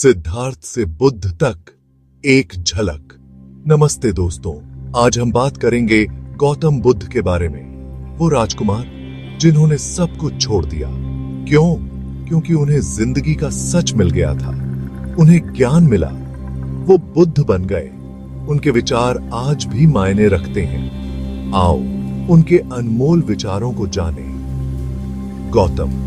सिद्धार्थ से बुद्ध तक एक झलक। नमस्ते दोस्तों, आज हम बात करेंगे गौतम बुद्ध के बारे में। वो राजकुमार जिन्होंने सब कुछ छोड़ दिया। क्यों? क्योंकि उन्हें जिंदगी का सच मिल गया था, उन्हें ज्ञान मिला, वो बुद्ध बन गए। उनके विचार आज भी मायने रखते हैं। आओ उनके अनमोल विचारों को जानें। गौतम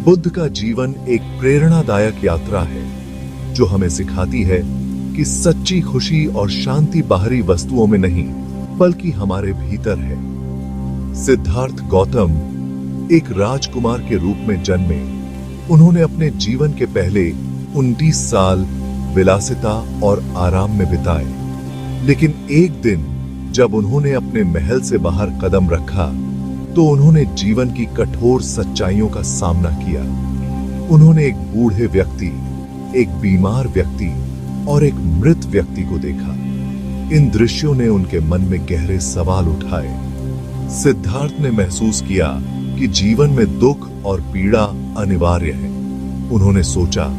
बुद्ध का जीवन एक प्रेरणादायक यात्रा है जो हमें सिखाती है कि सच्ची खुशी और शांति बाहरी वस्तुओं में नहीं बल्कि हमारे भीतर है। सिद्धार्थ गौतम एक राजकुमार के रूप में जन्मे। उन्होंने अपने जीवन के पहले 29 साल विलासिता और आराम में बिताए, लेकिन एक दिन जब उन्होंने अपने महल से बाहर कदम रखा तो उन्होंने जीवन की कठोर सच्चाइयों का सामना किया। उन्होंने एक बूढ़े व्यक्ति, एक बीमार व्यक्ति और एक मृत व्यक्ति को देखा। इन दृश्यों ने उनके मन में गहरे सवाल उठाए। सिद्धार्थ ने महसूस किया कि जीवन में दुख और पीड़ा अनिवार्य है। उन्होंने सोचा,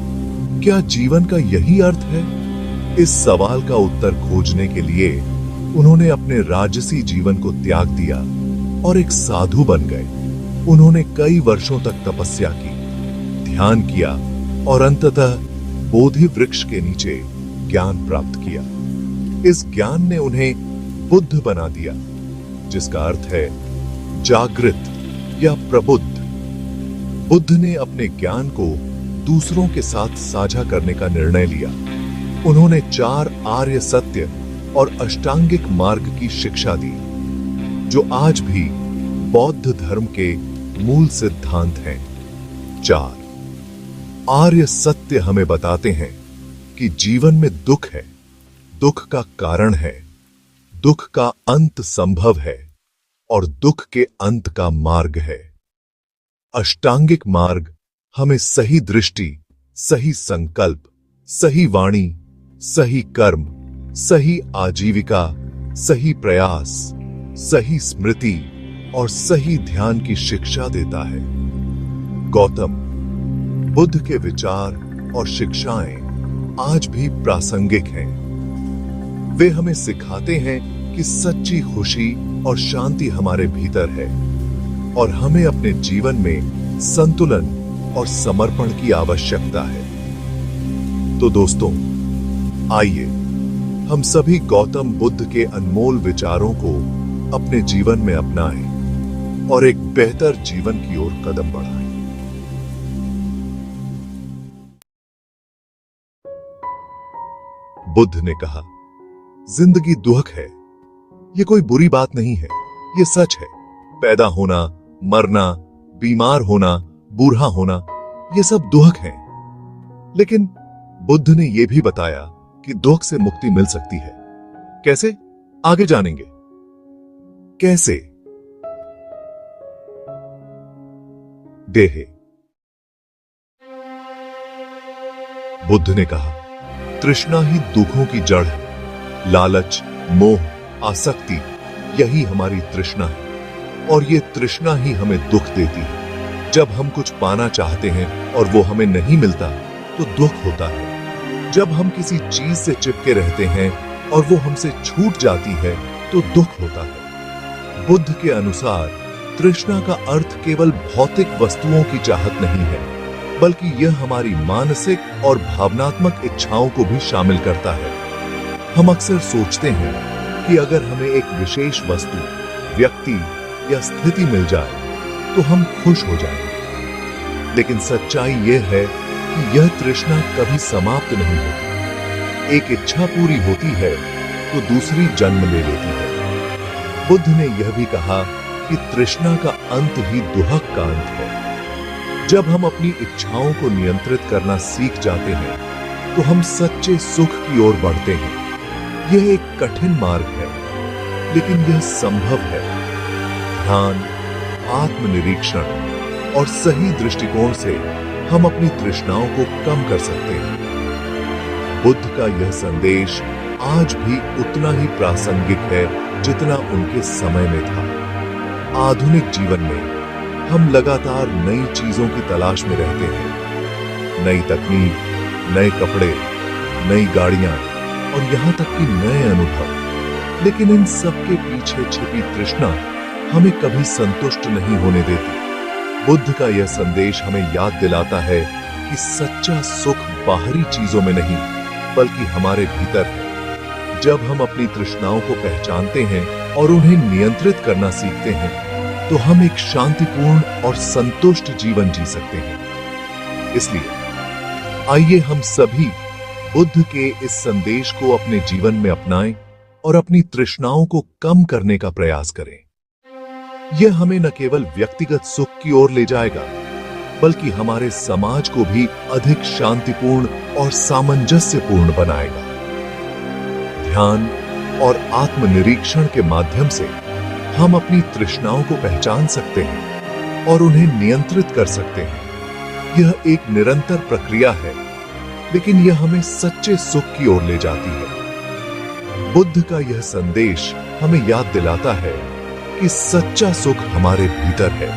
क्या जीवन का यही अर्थ है? इस सवाल का उत्तर खोजने के लिए उन्होंने अपने राजसी जीवन को त्याग दिया और एक साधु बन गए। उन्होंने कई वर्षों तक तपस्या की, ध्यान किया और अंततः बोधि वृक्ष के नीचे ज्ञान प्राप्त किया। इस ज्ञान ने उन्हें बुद्ध बना दिया, जिसका अर्थ है जागृत या प्रबुद्ध। बुद्ध ने अपने ज्ञान को दूसरों के साथ साझा करने का निर्णय लिया। उन्होंने 4 आर्य सत्य और अष्टांगिक मार्ग की शिक्षा दी, जो आज भी बौद्ध धर्म के मूल सिद्धांत हैं। 4 आर्य सत्य हमें बताते हैं कि जीवन में दुख है, दुख का कारण है, दुख का अंत संभव है और दुख के अंत का मार्ग है। अष्टांगिक मार्ग हमें सही दृष्टि, सही संकल्प, सही वाणी, सही कर्म, सही आजीविका, सही प्रयास, सही स्मृति और सही ध्यान की शिक्षा देता है। गौतम बुद्ध के विचार और शिक्षाएं आज भी प्रासंगिक हैं। वे हमें सिखाते हैं कि सच्ची खुशी और शांति हमारे भीतर है और हमें अपने जीवन में संतुलन और समर्पण की आवश्यकता है। तो दोस्तों, आइए हम सभी गौतम बुद्ध के अनमोल विचारों को अपने जीवन में अपनाएं और एक बेहतर जीवन की ओर कदम बढ़ाएं। बुद्ध ने कहा, जिंदगी दुख है। ये कोई बुरी बात नहीं है, ये सच है। पैदा होना, मरना, बीमार होना, बूढ़ा होना, ये सब दुख है। लेकिन बुद्ध ने यह भी बताया कि दुख से मुक्ति मिल सकती है। कैसे? आगे जानेंगे। कैसे? देहे। बुद्ध ने कहा, तृष्णा ही दुखों की जड़ है। लालच, मोह, आसक्ति, यही हमारी तृष्णा है और ये तृष्णा ही हमें दुख देती है। जब हम कुछ पाना चाहते हैं और वो हमें नहीं मिलता तो दुख होता है। जब हम किसी चीज से चिपके रहते हैं और वो हमसे छूट जाती है तो दुख होता है। बुद्ध के अनुसार तृष्णा का अर्थ केवल भौतिक वस्तुओं की चाहत नहीं है, बल्कि यह हमारी मानसिक और भावनात्मक इच्छाओं को भी शामिल करता है। हम अक्सर सोचते हैं कि अगर हमें एक विशेष वस्तु, व्यक्ति या स्थिति मिल जाए तो हम खुश हो जाएंगे। लेकिन सच्चाई यह है कि यह तृष्णा कभी समाप्त नहीं होती। एक इच्छा पूरी होती है तो दूसरी जन्म ले लेती है। बुद्ध ने यह भी कहा कि तृष्णा का अंत ही दुहक का अंत है। जब हम अपनी इच्छाओं को नियंत्रित करना सीख जाते हैं तो हम सच्चे सुख की ओर बढ़ते हैं। यह एक कठिन मार्ग है, लेकिन यह संभव है। ध्यान, आत्मनिरीक्षण और सही दृष्टिकोण से हम अपनी तृष्णाओं को कम कर सकते हैं। बुद्ध का यह संदेश आज भी उतना ही प्रासंगिक है जितना उनके समय में था। आधुनिक जीवन में हम लगातार नई चीजों की तलाश में रहते हैं। नई तकनीक, नए कपड़े, नई गाड़ियां और यहां तक कि नए अनुभव। लेकिन इन सब के पीछे छिपी तृष्णा हमें कभी संतुष्ट नहीं होने देती। बुद्ध का यह संदेश हमें याद दिलाता है कि सच्चा सुख बाहरी चीजों में नहीं बल्कि हमारे भीतर है। जब हम अपनी तृष्णाओं को पहचानते हैं और उन्हें नियंत्रित करना सीखते हैं तो हम एक शांतिपूर्ण और संतुष्ट जीवन जी सकते हैं। इसलिए आइए हम सभी बुद्ध के इस संदेश को अपने जीवन में अपनाएं और अपनी तृष्णाओं को कम करने का प्रयास करें। यह हमें न केवल व्यक्तिगत सुख की ओर ले जाएगा बल्कि हमारे समाज को भी अधिक शांतिपूर्ण और सामंजस्यपूर्ण बनाएगा। ध्यान और आत्मनिरीक्षण के माध्यम से हम अपनी तृष्णाओं को पहचान सकते हैं और उन्हें नियंत्रित कर सकते हैं। यह एक निरंतर प्रक्रिया है, लेकिन यह हमें सच्चे सुख की ओर ले जाती है। बुद्ध का यह संदेश हमें याद दिलाता है कि सच्चा सुख हमारे भीतर है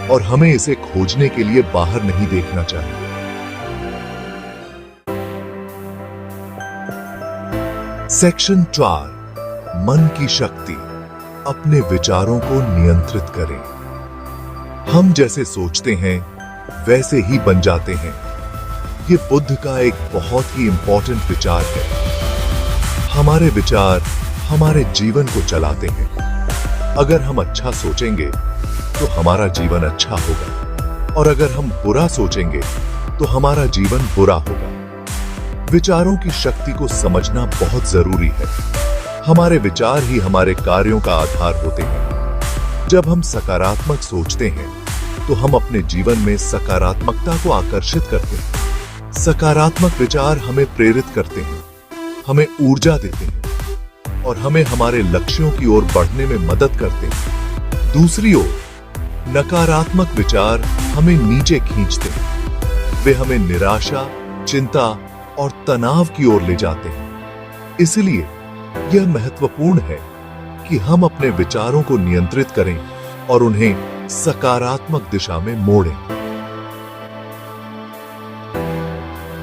और हमें इसे खोजने के लिए बाहर नहीं देखना चाहिए। सेक्शन 4, मन की शक्ति। अपने विचारों को नियंत्रित करें। हम जैसे सोचते हैं वैसे ही बन जाते हैं। यह बुद्ध का एक बहुत ही इंपॉर्टेंट विचार है। हमारे विचार हमारे जीवन को चलाते हैं। अगर हम अच्छा सोचेंगे तो हमारा जीवन अच्छा होगा और अगर हम बुरा सोचेंगे तो हमारा जीवन बुरा होगा। विचारों की शक्ति को समझना बहुत जरूरी है। हमारे विचार ही हमारे कार्यों का आधार होते हैं। जब हम सकारात्मक सोचते हैं तो हम अपने जीवन में सकारात्मकता को आकर्षित करते हैं। सकारात्मक विचार हमें प्रेरित करते हैं, हमें ऊर्जा देते हैं और हमें हमारे लक्ष्यों की ओर बढ़ने में मदद करते हैं। दूसरी ओर नकारात्मक विचार हमें नीचे खींचते हैं। वे हमें निराशा, चिंता और तनाव की ओर ले जाते हैं। इसलिए यह महत्वपूर्ण है कि हम अपने विचारों को नियंत्रित करें और उन्हें सकारात्मक दिशा में मोड़ें।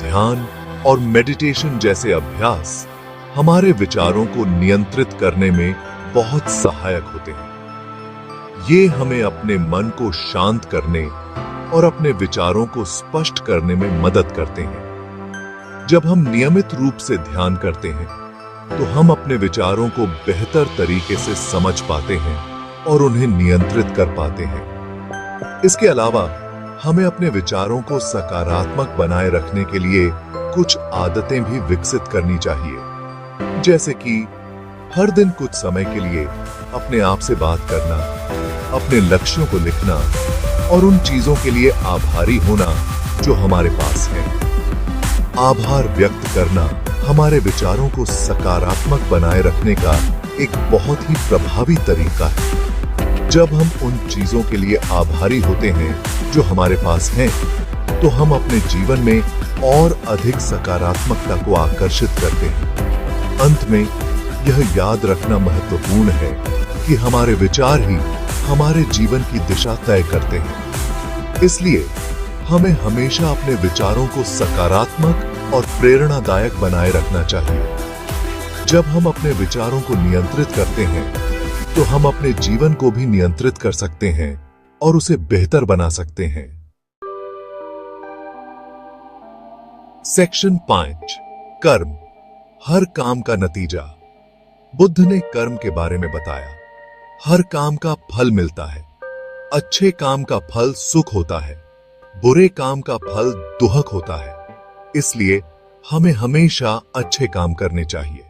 ध्यान और मेडिटेशन जैसे अभ्यास हमारे विचारों को नियंत्रित करने में बहुत सहायक होते हैं। ये हमें अपने मन को शांत करने और अपने विचारों को स्पष्ट करने में मदद करते हैं। जब हम नियमित रूप से ध्यान करते हैं तो हम अपने विचारों को बेहतर तरीके से समझ पाते हैं और उन्हें नियंत्रित कर पाते हैं। इसके अलावा हमें अपने विचारों को सकारात्मक बनाए रखने के लिए कुछ आदतें भी विकसित करनी चाहिए, जैसे कि हर दिन कुछ समय के लिए अपने आप से बात करना, अपने लक्ष्यों को लिखना और उन चीजों के लिए आभारी होना जो हमारे पास है। आभार व्यक्त करना हमारे विचारों को सकारात्मक बनाए रखने का एक बहुत ही प्रभावी तरीका है। जब हम उन चीजों के लिए आभारी होते हैं जो हमारे पास हैं, तो हम अपने जीवन में और अधिक सकारात्मकता को आकर्षित करते हैं। अंत में यह याद रखना महत्वपूर्ण है कि हमारे विचार ही हमारे जीवन की दिशा तय करते हैं। इसलिए हमें हमेशा अपने विचारों को सकारात्मक और प्रेरणादायक बनाए रखना चाहिए। जब हम अपने विचारों को नियंत्रित करते हैं तो हम अपने जीवन को भी नियंत्रित कर सकते हैं और उसे बेहतर बना सकते हैं। सेक्शन 5, कर्म, हर काम का नतीजा। बुद्ध ने कर्म के बारे में बताया। हर काम का फल मिलता है। अच्छे काम का फल सुख होता है, बुरे काम का फल दुहक होता है। इसलिए हमें हमेशा अच्छे काम करने चाहिए।